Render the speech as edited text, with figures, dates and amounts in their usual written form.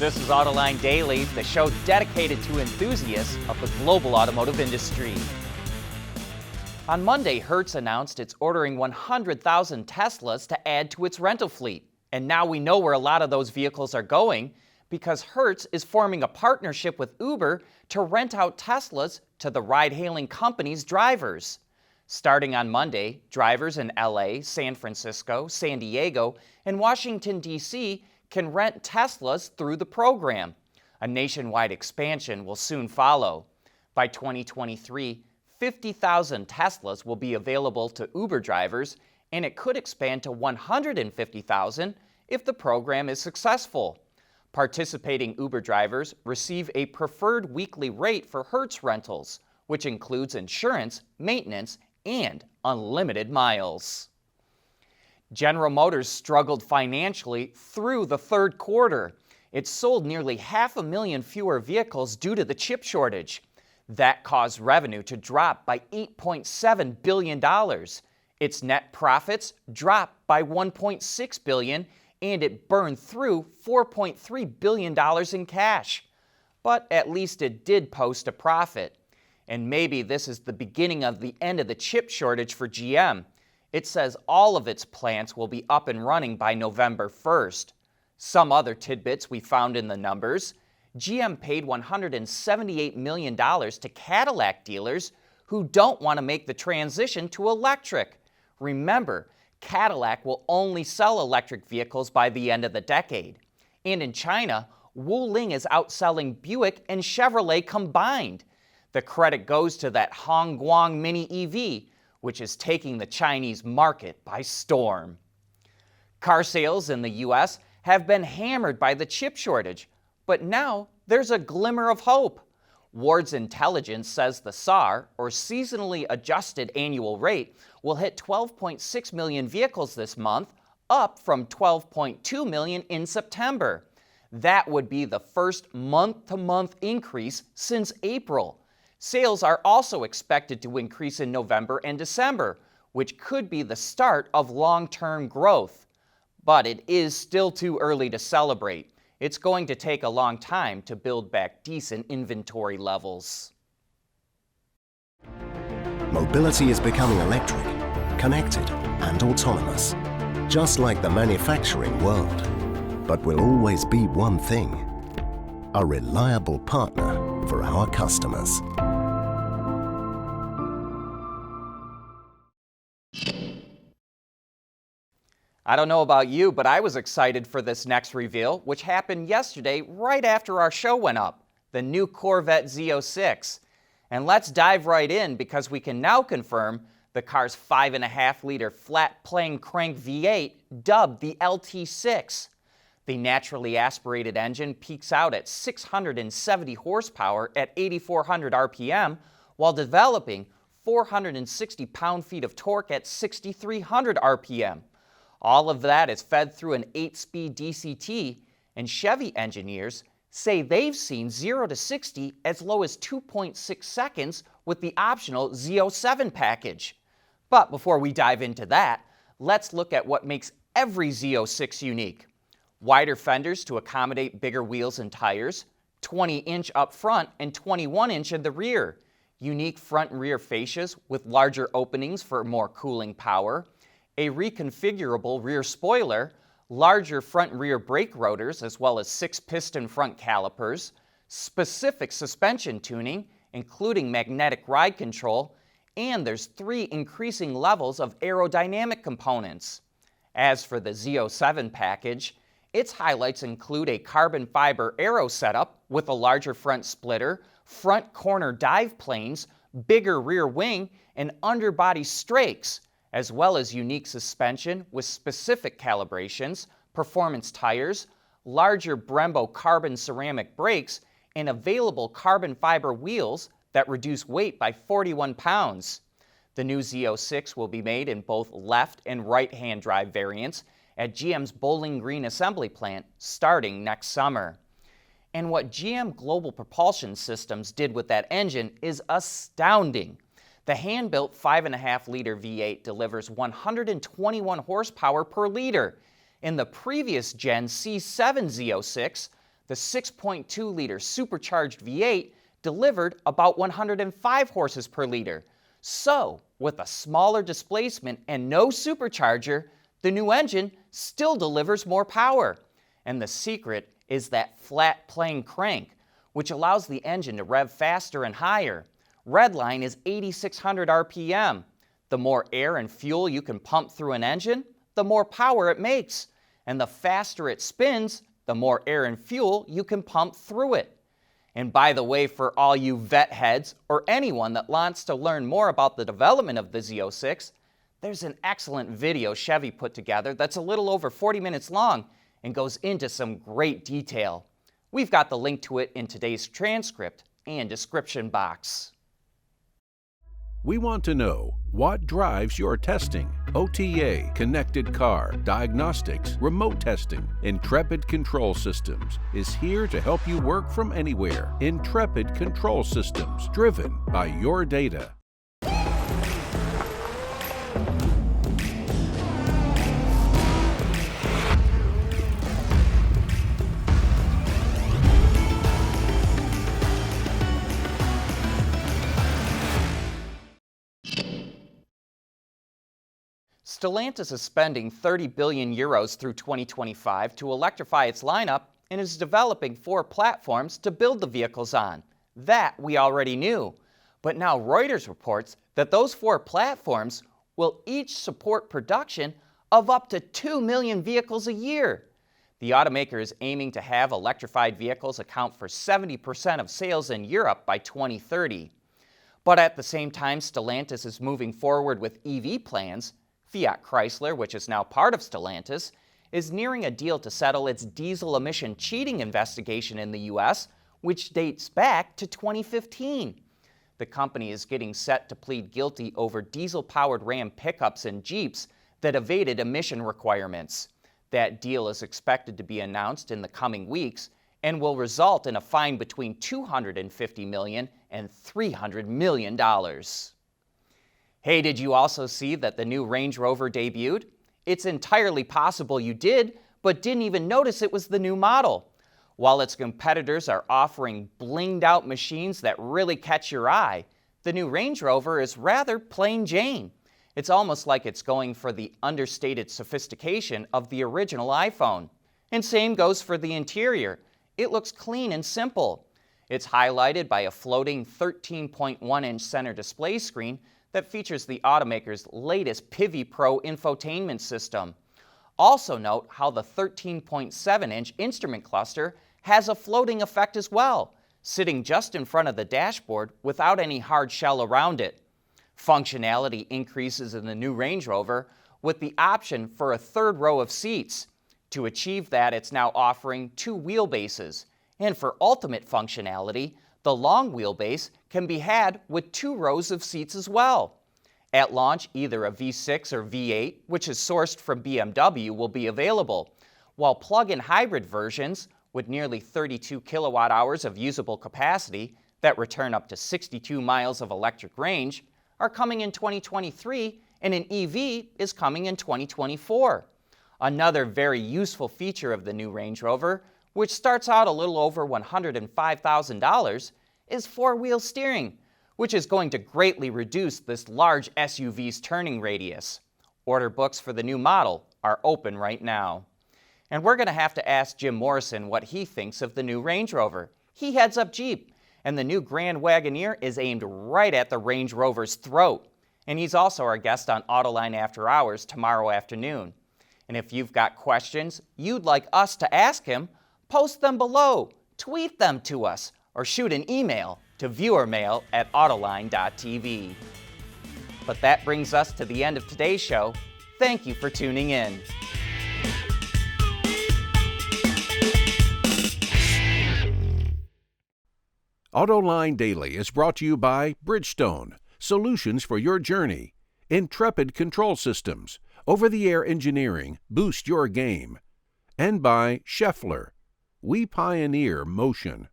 This is Autoline Daily, the show dedicated to enthusiasts of the global automotive industry. On Monday, Hertz announced it's ordering 100,000 Teslas to add to its rental fleet. And now we know where a lot of those vehicles are going because Hertz is forming a partnership with Uber to rent out Teslas to the ride-hailing company's drivers. Starting on Monday, drivers in LA, San Francisco, San Diego, and Washington, D.C. can rent Teslas through the program. A nationwide expansion will soon follow. By 2023, 50,000 Teslas will be available to Uber drivers, and it could expand to 150,000 if the program is successful. Participating Uber drivers receive a preferred weekly rate for Hertz rentals, which includes insurance, maintenance, and unlimited miles. General Motors struggled financially through the third quarter. It sold nearly 500,000 fewer vehicles due to the chip shortage. That caused revenue to drop by $8.7 billion. Its net profits dropped by $1.6 billion, and it burned through $4.3 billion in cash. But at least it did post a profit. And maybe this is the beginning of the end of the chip shortage for GM. It says all of its plants will be up and running by November 1st. Some other tidbits we found in the numbers. GM paid $178 million to Cadillac dealers who don't want to make the transition to electric. Remember, Cadillac will only sell electric vehicles by the end of the decade. And in China, Wuling is outselling Buick and Chevrolet combined. The credit goes to that Hongguang Mini EV, which is taking the Chinese market by storm. Car sales in the U.S. have been hammered by the chip shortage, but now there's a glimmer of hope. Ward's Intelligence says the SAAR, or Seasonally Adjusted Annual Rate, will hit 12.6 million vehicles this month, up from 12.2 million in September. That would be the first month-to-month increase since April. Sales are also expected to increase in November and December, which could be the start of long-term growth. But it is still too early to celebrate. It's going to take a long time to build back decent inventory levels. Mobility is becoming electric, connected, and autonomous, just like the manufacturing world. But will always be one thing: a reliable partner for our customers. I don't know about you, but I was excited for this next reveal, which happened yesterday right after our show went up, the new Corvette Z06. And let's dive right in because we can now confirm the car's 5.5-liter flat-plane crank V8, dubbed the LT6. The naturally aspirated engine peaks out at 670 horsepower at 8,400 RPM while developing 460 pound-feet of torque at 6,300 RPM. All of that is fed through an 8-speed DCT, and Chevy engineers say they've seen 0 to 60 as low as 2.6 seconds with the optional Z07 package. But before we dive into that, let's look at what makes every Z06 unique. Wider fenders to accommodate bigger wheels and tires, 20-inch up front and 21-inch in the rear, unique front and rear fascias with larger openings for more cooling power, a reconfigurable rear spoiler, larger front and rear brake rotors as well as 6-piston front calipers, specific suspension tuning, including magnetic ride control, and there's 3 increasing levels of aerodynamic components. As for the Z07 package, its highlights include a carbon fiber aero setup with a larger front splitter, front corner dive planes, bigger rear wing, and underbody strakes, as well as unique suspension with specific calibrations, performance tires, larger Brembo carbon ceramic brakes, and available carbon fiber wheels that reduce weight by 41 pounds. The new Z06 will be made in both left and right-hand drive variants at GM's Bowling Green assembly plant starting next summer. And what GM Global Propulsion Systems did with that engine is astounding. The hand-built 5.5-liter V8 delivers 121 horsepower per liter. In the previous gen C7 Z06, The 6.2-liter supercharged V8 delivered about 105 horses per liter. So, with a smaller displacement and no supercharger, the new engine still delivers more power. And the secret is that flat plane crank, which allows the engine to rev faster and higher. Redline is 8,600 RPM. The more air and fuel you can pump through an engine, the more power it makes. And the faster it spins, the more air and fuel you can pump through it. And by the way, for all you vet heads or anyone that wants to learn more about the development of the Z06, there's an excellent video Chevy put together that's a little over 40 minutes long and goes into some great detail. We've got the link to it in today's transcript and description box. We want to know what drives your testing. OTA, connected car, diagnostics, remote testing. Intrepid Control Systems is here to help you work from anywhere. Intrepid Control Systems, driven by your data. Stellantis is spending 30 billion euros through 2025 to electrify its lineup and is developing 4 platforms to build the vehicles on. That we already knew. But now Reuters reports that those 4 platforms will each support production of up to 2 million vehicles a year. The automaker is aiming to have electrified vehicles account for 70% of sales in Europe by 2030. But at the same time, Stellantis is moving forward with EV plans. Fiat Chrysler, which is now part of Stellantis, is nearing a deal to settle its diesel emission cheating investigation in the U.S., which dates back to 2015. The company is getting set to plead guilty over diesel-powered Ram pickups and Jeeps that evaded emission requirements. That deal is expected to be announced in the coming weeks and will result in a fine between $250 million and $300 million. Hey, did you also see that the new Range Rover debuted? It's entirely possible you did, but didn't even notice it was the new model. While its competitors are offering blinged-out machines that really catch your eye, the new Range Rover is rather plain Jane. It's almost like it's going for the understated sophistication of the original iPhone. And same goes for the interior. It looks clean and simple. It's highlighted by a floating 13.1-inch center display screen that features the automaker's latest Pivi Pro infotainment system. Also note how the 13.7-inch instrument cluster has a floating effect as well, sitting just in front of the dashboard without any hard shell around it. Functionality increases in the new Range Rover with the option for a 3rd row of seats. To achieve that, it's now offering 2 wheelbases. And for ultimate functionality, the long wheelbase can be had with 2 rows of seats as well. At launch, either a V6 or V8, which is sourced from BMW, will be available, while plug-in hybrid versions with nearly 32 kilowatt hours of usable capacity that return up to 62 miles of electric range are coming in 2023, and an EV is coming in 2024. Another very useful feature of the new Range Rover, which starts out a little over $105,000, is 4-wheel steering, which is going to greatly reduce this large SUV's turning radius. Order books for the new model are open right now. And we're going to have to ask Jim Morrison what he thinks of the new Range Rover. He heads up Jeep, and the new Grand Wagoneer is aimed right at the Range Rover's throat. And he's also our guest on Autoline After Hours tomorrow afternoon. And if you've got questions you'd like us to ask him, post them below, tweet them to us, or shoot an email to viewermail@autoline.tv. But that brings us to the end of today's show. Thank you for tuning in. Autoline Daily is brought to you by Bridgestone, solutions for your journey. Intrepid Control Systems, over-the-air engineering, boost your game. And by Scheffler, we pioneer motion.